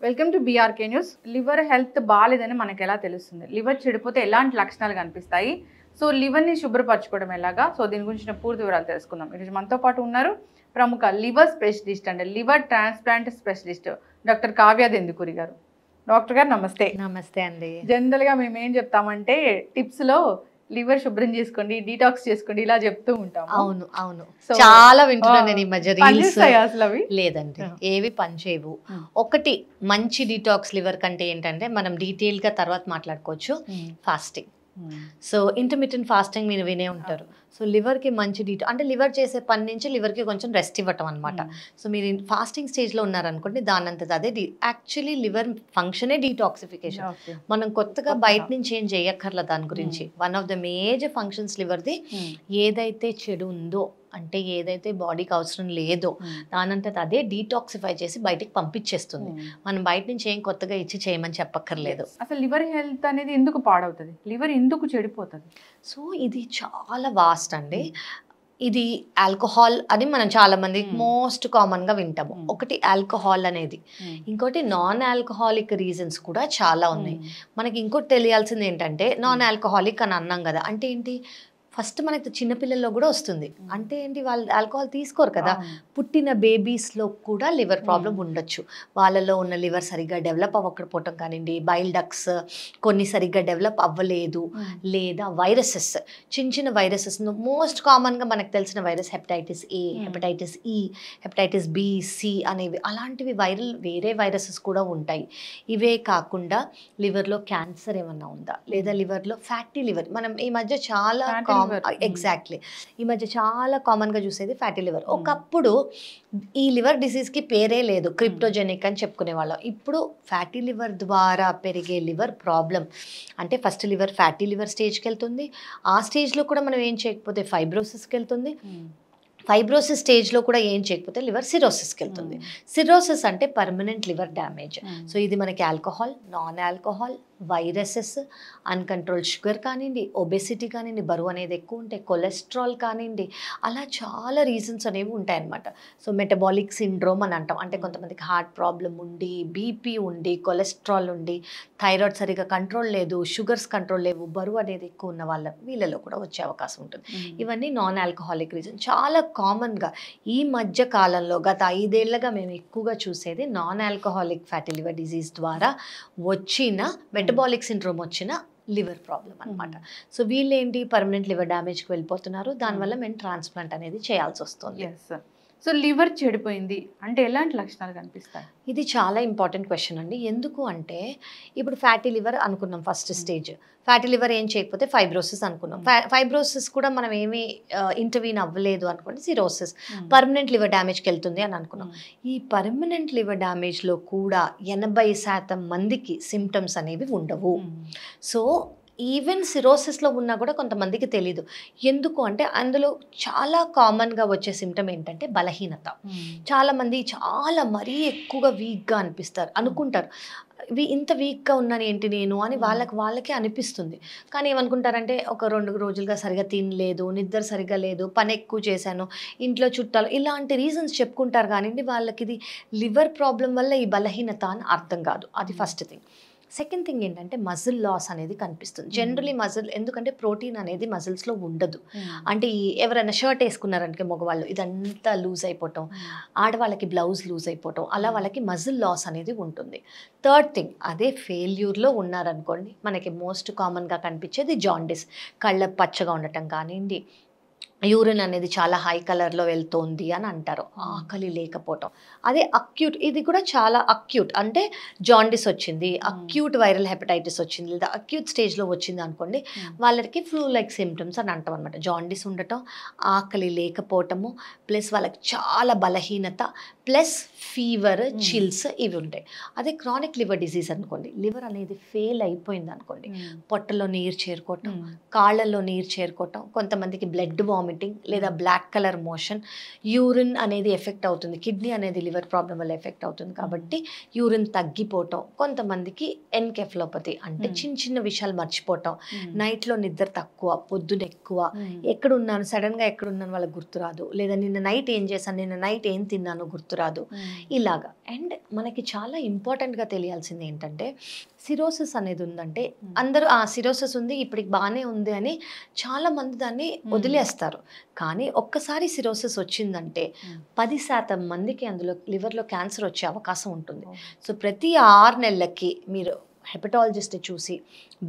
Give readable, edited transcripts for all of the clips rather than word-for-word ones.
Welcome to BRK news. Liver health బాగాలేదని మనకు ఎలా తెలుస్తుంది? లివర్ చెడిపోతే ఎలాంటి లక్షణాలు కనిపిస్తాయి? సో లివర్ని శుభ్రపరచుకోవడం ఎలాగా? సో దీని గురించిన పూర్తి వివరాలు తెలుసుకుందాం. ఈరోజు మనతో పాటు ఉన్నారు ప్రముఖ liver specialist and liver transplant specialist doctor Kavya Dendukuri గారు. డాక్టర్ గారు నమస్తే. నమస్తే అండి. జనరల్గా మేము ఏం చెప్తామంటే టిప్స్లో లివర్ శుభ్రం చేసుకోండి, డీటాక్స్ చేసుకోండి ఇలా చెప్తూ ఉంటాం. అవును అవును, చాలా వింటున్నాను నేను ఈ మధ్య రీల్స్. అసలు అవి లేదండి, ఏవి పనిచేయవు. ఒకటి మంచి డీటాక్స్ లివర్ కంటే ఏంటంటే మనం డీటెయిల్ గా తర్వాత మాట్లాడుకోవచ్చు. ఫాస్టింగ్. సో ఇంటర్మిటెంట్ ఫాస్టింగ్ మీరు వినే ఉంటారు. సో లివర్కి మంచి అంటే లివర్ చేసే పని నుంచి లివర్కి కొంచెం రెస్ట్ ఇవ్వటం అనమాట. సో మీరు ఫాస్టింగ్ స్టేజ్లో ఉన్నారనుకోండి, దానంతది అదే యాక్చువల్లీ లివర్ ఫంక్షనే డీటాక్సిఫికేషన్. మనం కొత్తగా బయట నుంచి ఏం చేయక్కర్ల దాని గురించి. One of the major functions లివర్ది ఏదైతే చెడు ఉందో, అంటే ఏదైతే బాడీకి అవసరం లేదో దానంతట అదే డీటాక్సిఫై చేసి బయటికి పంపించేస్తుంది. మనం బయట నుంచి ఏం కొత్తగా ఇచ్చి చేయమని చెప్పక్కర్లేదు. అసలు లివర్ హెల్త్ అనేది ఎందుకు పాడవుతుంది? లివర్ ఎందుకు చెడిపోతుంది? సో ఇది చాలా వాస్ట్ అండి. ఇది ఆల్కహాల్ అని మనం చాలా మంది మోస్ట్ కామన్ గా వింటాము. ఒకటి ఆల్కహాల్ అనేది, ఇంకోటి నాన్ ఆల్కహాలిక్ రీజన్స్ కూడా చాలా ఉన్నాయి. మనకి ఇంకోటి తెలియాల్సింది ఏంటంటే, నాన్ ఆల్కహాలిక్ అని అన్నాం కదా, అంటే ఏంటి? ఫస్ట్ మనకి చిన్నపిల్లల్లో కూడా వస్తుంది. అంటే ఏంటి? వాళ్ళు ఆల్కహాల్ తీసుకోరు కదా. పుట్టిన బేబీస్లో కూడా లివర్ ప్రాబ్లం ఉండొచ్చు. వాళ్ళలో ఉన్న లివర్ సరిగ్గా డెవలప్ అవ్వకపోవటం కానివ్వండి, బైల్ డక్స్ కొన్ని సరిగ్గా డెవలప్ అవ్వలేదు, లేదా వైరసెస్, చిన్న చిన్న వైరసెస్. మోస్ట్ కామన్గా మనకు తెలిసిన virus hepatitis A, hepatitis E, hepatitis B, C అనేవి, అలాంటివి వేరే వైరసెస్ కూడా ఉంటాయి. ఇవే కాకుండా లివర్లో క్యాన్సర్ ఏమన్నా ఉందా, లేదా లివర్లో ఫ్యాటీ లివర్. మనం ఈ మధ్య చాలా ఎగ్జాక్ట్లీ ఈ మధ్య చాలా కామన్గా చూసేది ఫ్యాటీ లివర్. ఒకప్పుడు ఈ లివర్ డిసీజ్కి పేరే లేదు, క్రిప్టోజెనిక్ అని చెప్పుకునేవాళ్ళం. ఇప్పుడు ఫ్యాటీ లివర్ ద్వారా పెరిగే లివర్ ప్రాబ్లం అంటే ఫస్ట్ లివర్ ఫ్యాటీ లివర్ స్టేజ్కి వెళ్తుంది. ఆ స్టేజ్లో కూడా మనం ఏం చేయకపోతే ఫైబ్రోసిస్కి వెళ్తుంది. ఫైబ్రోసిస్ స్టేజ్లో కూడా ఏం చేయకపోతే లివర్ సిరోసిస్కి వెళ్తుంది. సిరోసిస్ అంటే పర్మనెంట్ లివర్ డ్యామేజ్. సో ఇది మనకి alcohol, non alcohol, viruses, uncontrol sugar కానివ్వండి, ఒబెసిటీ కానివ్వండి, బరువు అనేది ఎక్కువ ఉంటే, కొలెస్ట్రాల్ కానివ్వండి, అలా చాలా రీజన్స్ అనేవి ఉంటాయన్నమాట. సో మెటబాలిక్ సిండ్రోమ్ అని అంటాం. అంటే కొంతమందికి హార్ట్ ప్రాబ్లం ఉండి, బీపీ ఉండి, కొలెస్ట్రాల్ ఉండి, థైరాయిడ్ సరిగా కంట్రోల్ లేదు, షుగర్స్ కంట్రోల్ లేవు, బరువు అనేది ఎక్కువ ఉన్న వీళ్ళలో కూడా వచ్చే అవకాశం ఉంటుంది. ఇవన్నీ నాన్ ఆల్కహాలిక్ రీజన్. చాలా కామన్గా ఈ మధ్య కాలంలో గత 5 ఏళ్లుగా మేము ఎక్కువగా చూసేది non alcoholic fatty liver disease ద్వారా వచ్చిన మెటబాలిక్ సిండ్రోమ్ వచ్చిన లివర్ ప్రాబ్లం అనమాట. సో వీళ్ళేంటి పర్మనెంట్ లివర్ డ్యామేజ్కి వెళ్ళిపోతున్నారు. దానివల్ల మేము ట్రాన్స్ప్లాంట్ అనేది చేయాల్సి వస్తుంది. సో లివర్ చెడిపోయింది అంటే ఎలాంటి లక్షణాలు కనిపిస్తాయి? ఇది చాలా ఇంపార్టెంట్ క్వశ్చన్ అండి. ఎందుకు అంటే ఇప్పుడు ఫ్యాటీ లివర్ అనుకున్నాం ఫస్ట్ స్టేజ్. ఫ్యాటీ లివర్ ఏం చేయకపోతే ఫైబ్రోసిస్ అనుకున్నాం. ఫైబ్రోసిస్ కూడా మనం ఏమీ ఇంటర్వీన్ అవ్వలేదు అనుకోండి, సిరోసిస్. పర్మనెంట్ లివర్ డ్యామేజ్కి వెళ్తుంది అని అనుకున్నాం. ఈ పర్మనెంట్ లివర్ డ్యామేజ్లో కూడా 80% మందికి సిమ్టమ్స్ అనేవి ఉండవు. సో ఈవెన్ సిరోసిస్లో ఉన్నా కూడా కొంతమందికి తెలీదు. ఎందుకు అంటే అందులో చాలా కామన్గా వచ్చే సిమ్టమ్ ఏంటంటే బలహీనత. చాలామంది చాలా మరీ ఎక్కువగా వీక్గా అనుకుంటారు, ఇంత వీక్గా ఉన్నాను ఏంటి నేను అని వాళ్ళకే అనిపిస్తుంది. కానీ ఏమనుకుంటారంటే ఒక 2 రోజులుగా సరిగా తినలేదు, నిద్ర సరిగా లేదు, పని ఎక్కువ చేశాను, ఇంట్లో చుట్టాలు, ఇలాంటి రీజన్స్ చెప్పుకుంటారు. కానీ వాళ్ళకి ఇది లివర్ ప్రాబ్లం వల్ల ఈ బలహీనత అని అర్థం కాదు. అది ఫస్ట్ థింగ్. సెకండ్ థింగ్ ఏంటంటే మజిల్ లాస్ అనేది కనిపిస్తుంది. జనరలీ మజిల్, ఎందుకంటే ప్రోటీన్ అనేది మజిల్స్లో ఉండదు. అంటే ఎవరైనా షర్ట్ వేసుకున్నారంటే మగవాళ్ళు ఇదంతా లూజ్ అయిపోవటం, ఆడవాళ్ళకి బ్లౌజ్ లూజ్ అయిపోవటం, అలా వాళ్ళకి మజిల్ లాస్ అనేది ఉంటుంది. థర్డ్ థింగ్, అదే ఫెయిల్యూర్లో ఉన్నారనుకోండి, మనకి మోస్ట్ కామన్గా కనిపించేది జాండిస్. కళ్ళ పచ్చగా ఉండటం కానివ్వండి, యూరిన్ అనేది చాలా హై కలర్లో వెళ్తోంది అని అంటారు, ఆకలి లేకపోవటం. అదే అక్యూట్, ఇది కూడా చాలా అక్యూట్, అంటే జాండిస్ వచ్చింది, అక్యూట్ వైరల్ హెపటైటిస్ వచ్చింది, లేదా అక్యూట్ స్టేజ్లో వచ్చింది అనుకోండి, వాళ్ళకి ఫ్లూ లైక్ సిమ్టమ్స్ అని అంటాం అనమాట. జాండిస్ ఉండటం, ఆకలి లేకపోవటము, ప్లస్ వాళ్ళకి చాలా బలహీనత, ప్లస్ ఫీవర్, చిల్స్, ఇవి ఉంటాయి. అదే క్రానిక్ లివర్ డిసీజ్ అనుకోండి, లివర్ అనేది ఫెయిల్ అయిపోయింది అనుకోండి, పొట్టలో నీరు చేరుకోవటం, కాళ్ళల్లో నీరు చేరుకోవటం, కొంతమందికి బ్లడ్ వామిట్ వామిటింగ్ లేదా బ్లాక్ కలర్ మోషన్, యూరిన్ అనేది ఎఫెక్ట్ అవుతుంది, కిడ్నీ అనేది లివర్ ప్రాబ్లం వల్ల ఎఫెక్ట్ అవుతుంది కాబట్టి యూరిన్ తగ్గిపోవటం, కొంతమందికి ఎన్కెఫలోపతి అంటే చిన్న చిన్న విషయాలు మర్చిపోవటం, నైట్లో నిద్ర తక్కువ, పొద్దున ఎక్కువ, ఎక్కడున్నాను సడన్గా ఎక్కడున్నాను వాళ్ళకి గుర్తురాదు, లేదా నిన్న నైట్ ఏం చేశాను, నిన్న నైట్ ఏం తిన్నానో గుర్తురాదు, ఇలాగా. అండ్ మనకి చాలా ఇంపార్టెంట్గా తెలియాల్సింది ఏంటంటే సిరోసిస్ అనేది ఉందంటే అందరూ సిరోసిస్ ఉంది ఇప్పటికి బాగానే ఉంది అని చాలా మంది దాన్ని వదిలేస్తారు. కానీ ఒక్కసారి సిరోసిస్ వచ్చిందంటే 10% మందికి అందులో లివర్లో క్యాన్సర్ వచ్చే అవకాశం ఉంటుంది. సో ప్రతి 6 నెలలకి మీరు హెపటాలజిస్ట్ చూసి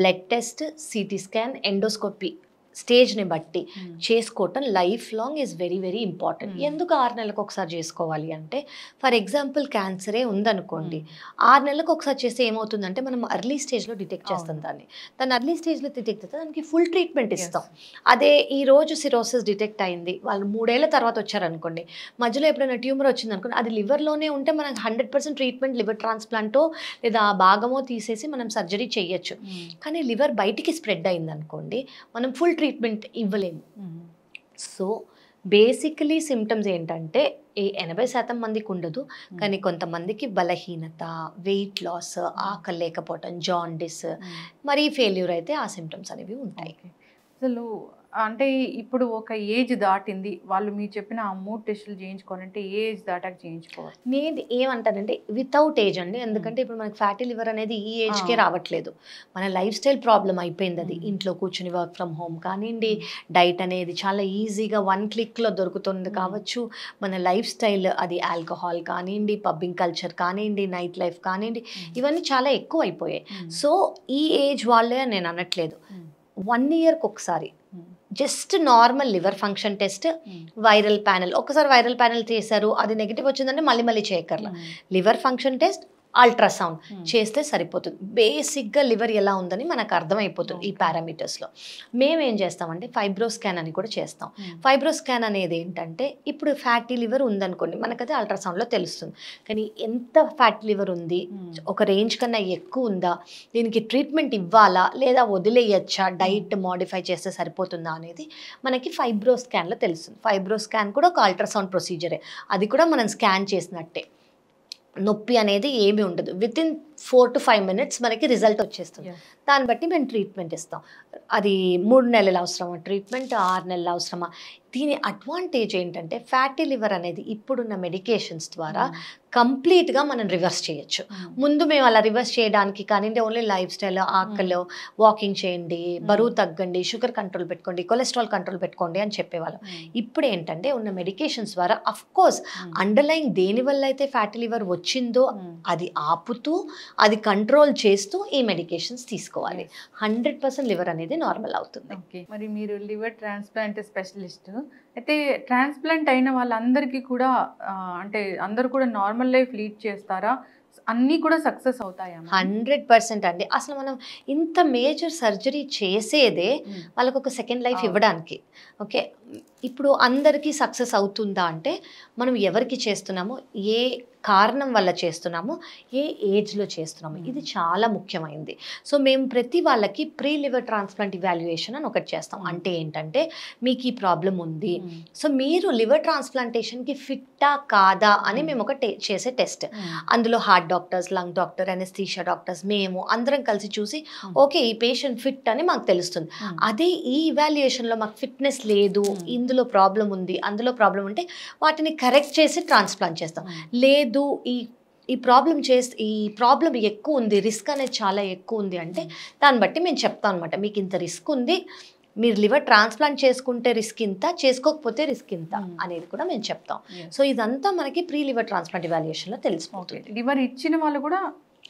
blood test, CT scan, endoscopy స్టేజ్ని బట్టి చేసుకోవటం life long is very very important. ఎందుకు 6 నెలలకు ఒకసారి చేసుకోవాలి అంటే, ఫర్ ఎగ్జాంపుల్ క్యాన్సరే ఉందనుకోండి, 6 నెలలకు ఒకసారి చేస్తే ఏమవుతుందంటే మనం అర్లీ స్టేజ్లో డిటెక్ట్ చేస్తాం దాన్ని అర్లీ స్టేజ్లో డిటెక్ట్ చేస్తే దానికి ఫుల్ ట్రీట్మెంట్ ఇస్తాం. అదే ఈ రోజు సిరోసిస్ డిటెక్ట్ అయింది, వాళ్ళు 3 ఏళ్ల తర్వాత వచ్చారనుకోండి, మధ్యలో ఎప్పుడైనా ట్యూమర్ వచ్చింది అనుకోండి, అది లివర్లోనే ఉంటే మనకు 100% ట్రీట్మెంట్ లివర్ ట్రాన్స్ప్లాంటో లేదా ఆ భాగమో తీసేసి మనం సర్జరీ చేయొచ్చు. కానీ లివర్ బయటికి స్ప్రెడ్ అయింది అనుకోండి, మనం ఫుల్ ట్రీట్మెంట్ ఇవ్వలేము. సో బేసికలీ సిమ్టమ్స్ ఏంటంటే 80% మందికి ఉండదు, కానీ కొంతమందికి బలహీనత, వెయిట్ లాస్, ఆకలి లేకపోవటం, జాండిస్, మరీ ఫెయిల్యూర్ అయితే ఆ సిమ్టమ్స్ అనేవి ఉంటాయి. అసలు అంటే ఇప్పుడు ఒక ఏజ్ దాటింది, వాళ్ళు మీరు చెప్పిన ఆ 3 టెస్టులు చేయించుకోవాలంటే ఏ ఏజ్ దాటాక చేయించుకోవాలి? నేను ఏమంటానంటే వితౌట్ ఏజ్ అండి, ఎందుకంటే ఇప్పుడు మనకి ఫ్యాటీ లివర్ అనేది ఈ ఏజ్కే రావట్లేదు, మన లైఫ్ స్టైల్ ప్రాబ్లం అయిపోయింది. అది ఇంట్లో కూర్చుని వర్క్ ఫ్రమ్ హోమ్ కానివ్వండి, డైట్ అనేది చాలా ఈజీగా 1 క్లిక్లో దొరుకుతుంది కావచ్చు, మన లైఫ్ స్టైల్ అది ఆల్కహాల్ కానివ్వండి, పబ్బింగ్ కల్చర్ కానివ్వండి, నైట్ లైఫ్ కానివ్వండి, ఇవన్నీ చాలా ఎక్కువ అయిపోయాయి. సో ఈ ఏజ్ వాళ్ళే నేను అనట్లేదు, 1 ఇయర్కి ఒకసారి just normal liver function test, viral panel, ఒకసారి వైరల్ ప్యానెల్ చేశారు అది నెగిటివ్ వచ్చిందంటే మళ్ళీ చేయక్కర్లా, లివర్ ఫంక్షన్ టెస్ట్, అల్ట్రాసౌండ్ చేస్తే సరిపోతుంది. బేసిక్గా లివర్ ఎలా ఉందని మనకు అర్థమైపోతుంది ఈ పారామీటర్స్లో. మేమేం చేస్తామంటే ఫైబ్రో స్కాన్ అని కూడా చేస్తాం. ఫైబ్రో స్కాన్ అనేది ఏంటంటే, ఇప్పుడు ఫ్యాటీ లివర్ ఉందనుకోండి, మనకైతే అల్ట్రాసౌండ్లో తెలుస్తుంది, కానీ ఎంత ఫ్యాటీ లివర్ ఉంది, ఒక రేంజ్ కన్నా ఎక్కువ ఉందా, దీనికి ట్రీట్మెంట్ ఇవ్వాలా లేదా వదిలేయచ్చా, డైట్ మోడిఫై చేస్తే సరిపోతుందా అనేది మనకి ఫైబ్రో స్కాన్లో తెలుస్తుంది. ఫైబ్రో స్కాన్ కూడా ఒక అల్ట్రాసౌండ్ ప్రొసీజరే, అది కూడా మనం స్కాన్ చేసినట్టే, నొప్పి అనేది ఏమీ ఉండదు. వితిన్ 4 to 5 minutes మనకి రిజల్ట్ వచ్చేస్తుంది. దాన్ని బట్టి మేము ట్రీట్మెంట్ ఇస్తాం. అది 3 నెలలు అవసరమా ట్రీట్మెంట్, 6 నెలలు అవసరమా. దీని అడ్వాంటేజ్ ఏంటంటే ఫ్యాటీ లివర్ అనేది ఇప్పుడున్న మెడికేషన్స్ ద్వారా కంప్లీట్గా మనం రివర్స్ చేయొచ్చు. ముందు మేము అలా రివర్స్ చేయడానికి కానీ ఓన్లీ లైఫ్ స్టైల్, ఆకలి, వాకింగ్ చేయండి, బరువు తగ్గండి, షుగర్ కంట్రోల్ పెట్టుకోండి, కొలెస్ట్రాల్ కంట్రోల్ పెట్టుకోండి అని చెప్పేవాళ్ళం. ఇప్పుడు ఏంటంటే ఉన్న మెడికేషన్స్ ద్వారా అఫ్కోర్స్ అండర్లైన్ దేనివల్ల అయితే ఫ్యాటీ లివర్ వచ్చిందో అది ఆపుతూ, అది కంట్రోల్ చేస్తూ ఈ మెడికేషన్స్ తీసుకోవాలి. 100% లివర్ అనేది నార్మల్ అవుతుంది. మరి మీరు లివర్ ట్రాన్స్ప్లాంట్ స్పెషలిస్ట్ అయితే, ట్రాన్స్ప్లాంట్ అయిన వాళ్ళందరికీ కూడా అంటే అందరూ కూడా నార్మల్ లైఫ్ లీడ్ చేస్తారా? అన్నీ కూడా సక్సెస్ అవుతాయా? 100% అండి. అసలు మనం ఇంత మేజర్ సర్జరీ చేసేదే వాళ్ళకు ఒక సెకండ్ లైఫ్ ఇవ్వడానికి. ఓకే, ఇప్పుడు అందరికీ సక్సెస్ అవుతుందా అంటే మనం ఎవరికి చేస్తున్నామో, ఏ కారణం వల్ల చేస్తున్నామో, ఏ ఏజ్లో చేస్తున్నామో, ఇది చాలా ముఖ్యమైనది. సో మేము ప్రతి వాళ్ళకి ప్రీ లివర్ ట్రాన్స్ప్లాంట్ ఇవాల్యుయేషన్ అని ఒకటి చేస్తాం. అంటే ఏంటంటే, మీకు ఈ ప్రాబ్లం ఉంది, సో మీరు లివర్ ట్రాన్స్ప్లాంటేషన్కి ఫిట్టా కాదా అని మేము ఒక చేసే టెస్ట్. అందులో heart doctors, lung doctor, anaesthesia doctors, మేము అందరం కలిసి చూసి ఓకే ఈ పేషెంట్ ఫిట్ అని మాకు తెలుస్తుంది. అదే ఈ ఇవాల్యుయేషన్లో మాకు ఫిట్నెస్ లేదు, ఇందులో ప్రాబ్లం ఉంది, అందులో ప్రాబ్లం ఉంటే వాటిని కరెక్ట్ చేసి ట్రాన్స్ప్లాంట్ చేస్తాం. లేదు ఈ ప్రాబ్లం ఎక్కువ ఉంది, రిస్క్ అనేది చాలా ఎక్కువ ఉంది అంటే దాన్ని బట్టి మేము చెప్తాం అనమాట, మీకు ఇంత రిస్క్ ఉంది, మీరు లివర్ ట్రాన్స్ప్లాంట్ చేసుకుంటే రిస్క్ ఇంత, చేసుకోకపోతే రిస్క్ ఇంత అనేది కూడా మేము చెప్తాం. సో ఇదంతా మనకి ప్రీ లివర్ ట్రాన్స్ప్లాంట్ ఇవాల్యుయేషన్లో తెలిసిపోతుంది. లివర్ ఇచ్చిన వాళ్ళు కూడా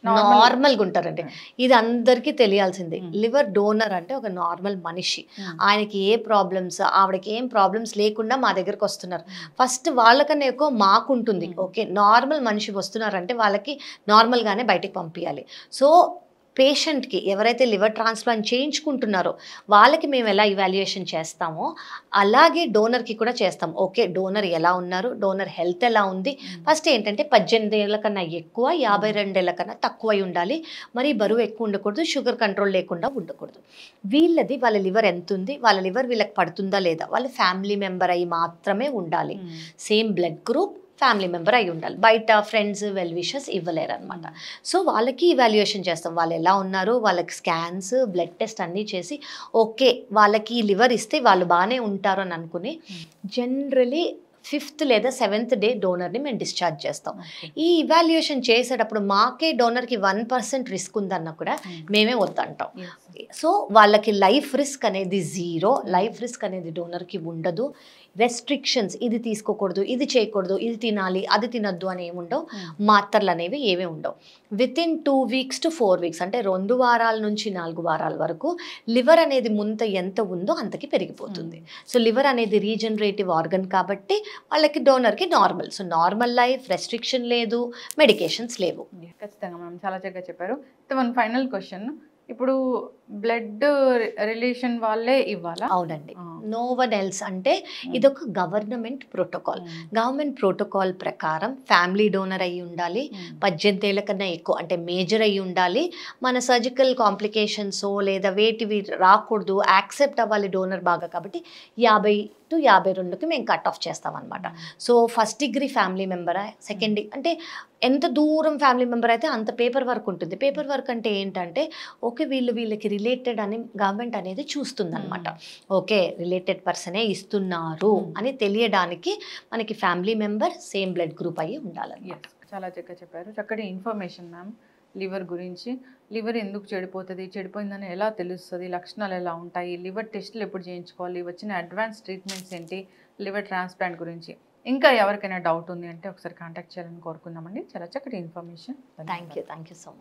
నార్మల్గా ఉంటారండి. ఇది అందరికీ తెలియాల్సిందే. లివర్ డోనర్ అంటే ఒక నార్మల్ మనిషి, ఆయనకి ఏ ప్రాబ్లమ్స్, ఆవిడకి ఏం ప్రాబ్లమ్స్ లేకుండా మా దగ్గరకు వస్తున్నారు. ఫస్ట్ వాళ్ళకన్నా ఎక్కువ మాకుంటుంది. ఓకే, నార్మల్ మనిషి వస్తున్నారంటే వాళ్ళకి నార్మల్గానే బయటికి పంపించాలి. సో పేషెంట్కి ఎవరైతే లివర్ ట్రాన్స్ప్లాంట్ చేయించుకుంటున్నారో వాళ్ళకి మేము ఎలా ఇవాల్యుయేషన్ చేస్తామో అలాగే డోనర్కి కూడా చేస్తాం. ఓకే, డోనర్ ఎలా ఉన్నారు, డోనర్ హెల్త్ ఎలా ఉంది. ఫస్ట్ ఏంటంటే 18 ఏళ్ళ కన్నా ఎక్కువ, 52 ఏళ్ళ కన్నా తక్కువై ఉండాలి. మరి బరువు ఎక్కువ ఉండకూడదు, షుగర్ కంట్రోల్ లేకుండా ఉండకూడదు. వీళ్ళది వాళ్ళ లివర్ ఎంత ఉంది, వాళ్ళ లివర్ వీళ్ళకి పడుతుందా లేదా, వాళ్ళ ఫ్యామిలీ మెంబర్ అయి మాత్రమే ఉండాలి. Same blood group, family member అయి ఉండాలి. బయట ఫ్రెండ్స్ వెల్ విషెస్ ఇవ్వలేరు అనమాట. సో వాళ్ళకి ఇవాల్యుయేషన్ చేస్తాం, వాళ్ళు ఎలా ఉన్నారు, వాళ్ళకి స్కాన్స్ బ్లడ్ టెస్ట్ అన్నీ చేసి ఓకే వాళ్ళకి లివర్ ఇస్తే వాళ్ళు బాగానే ఉంటారు అని అనుకుని జనరలీ 5th లేదా 7th డే డోనర్ని మేము డిశ్చార్జ్ చేస్తాం. ఈ ఇవాల్యుయేషన్ చేసేటప్పుడు మాకే డోనర్కి 1% రిస్క్ ఉందన్నా కూడా మేమే వద్దంటాం. సో వాళ్ళకి లైఫ్ రిస్క్ అనేది 0, లైఫ్ రిస్క్ అనేది డోనర్కి ఉండదు. రెస్ట్రిక్షన్స్, ఇది తీసుకోకూడదు, ఇది చేయకూడదు, ఇది తినాలి, అది తినద్దు అని ఏముండవు. మాత్రలు అనేవి ఏమీ ఉండవు. వితిన్ 2 weeks to 4 weeks అంటే 2 వారాల నుంచి 4 వారాల వరకు లివర్ అనేది ముంత ఎంత ఉందో అంతకి పెరిగిపోతుంది. సో లివర్ అనేది రీజనరేటివ్ ఆర్గన్ కాబట్టి వాళ్ళకి డోనర్కి normal. So normal life, restriction లేదు, మెడికేషన్స్ లేవు. ఖచ్చితంగా మ్యామ్, చాలా చక్కగా చెప్పారు. వన్ ఫైనల్ క్వశ్చన్, ఇప్పుడు బ్లడ్ రిలేషన్ వాళ్ళే ఇవ్వాలా? అవునండి, నో వన్ ఎల్స్. అంటే ఇదొక గవర్నమెంట్ ప్రోటోకాల్. గవర్నమెంట్ ప్రోటోకాల్ ప్రకారం ఫ్యామిలీ డోనర్ అయ్యి ఉండాలి, 18 ఏళ్ళ కన్నా ఎక్కువ అంటే మేజర్ అయ్యి ఉండాలి, మన సర్జికల్ కాంప్లికేషన్స్ లేదా వేటివి రాకూడదు, యాక్సెప్ట్ అవ్వాలి డోనర్ బాగా. కాబట్టి 50 to 52కి మేము కట్ ఆఫ్ చేస్తాం అనమాట. సో ఫస్ట్ డిగ్రీ ఫ్యామిలీ మెంబరా, సెకండ్ అంటే ఎంత దూరం ఫ్యామిలీ మెంబర్ అయితే అంత పేపర్ వర్క్ ఉంటుంది. పేపర్ వర్క్ అంటే ఏంటంటే ఓకే వీళ్ళకి రిలేటెడ్ అని గవర్నమెంట్ అనేది చూస్తుంది అనమాట. ఓకే రిలేటెడ్ పర్సనే ఇస్తున్నారు అని తెలియడానికి మనకి family member same blood group అయ్యి ఉండాలి. చాలా చక్కగా చెప్పారు, చక్కటి ఇన్ఫర్మేషన్ మ్యామ్. లివర్ గురించి, లివర్ ఎందుకు చెడిపోతుంది, చెడిపోయిందని ఎలా తెలుస్తుంది, లక్షణాలు ఎలా ఉంటాయి, లివర్ టెస్టులు ఎప్పుడు చేయించుకోవాలి, వచ్చిన అడ్వాన్స్ ట్రీట్మెంట్స్ ఏంటి, లివర్ ట్రాన్స్ప్లాంట్ గురించి ఇంకా ఎవరికైనా డౌట్ ఉంది అంటే ఒకసారి కాంటాక్ట్ చేయాలని కోరుకుందామండి. చాలా చక్కటి information. Thank you so much.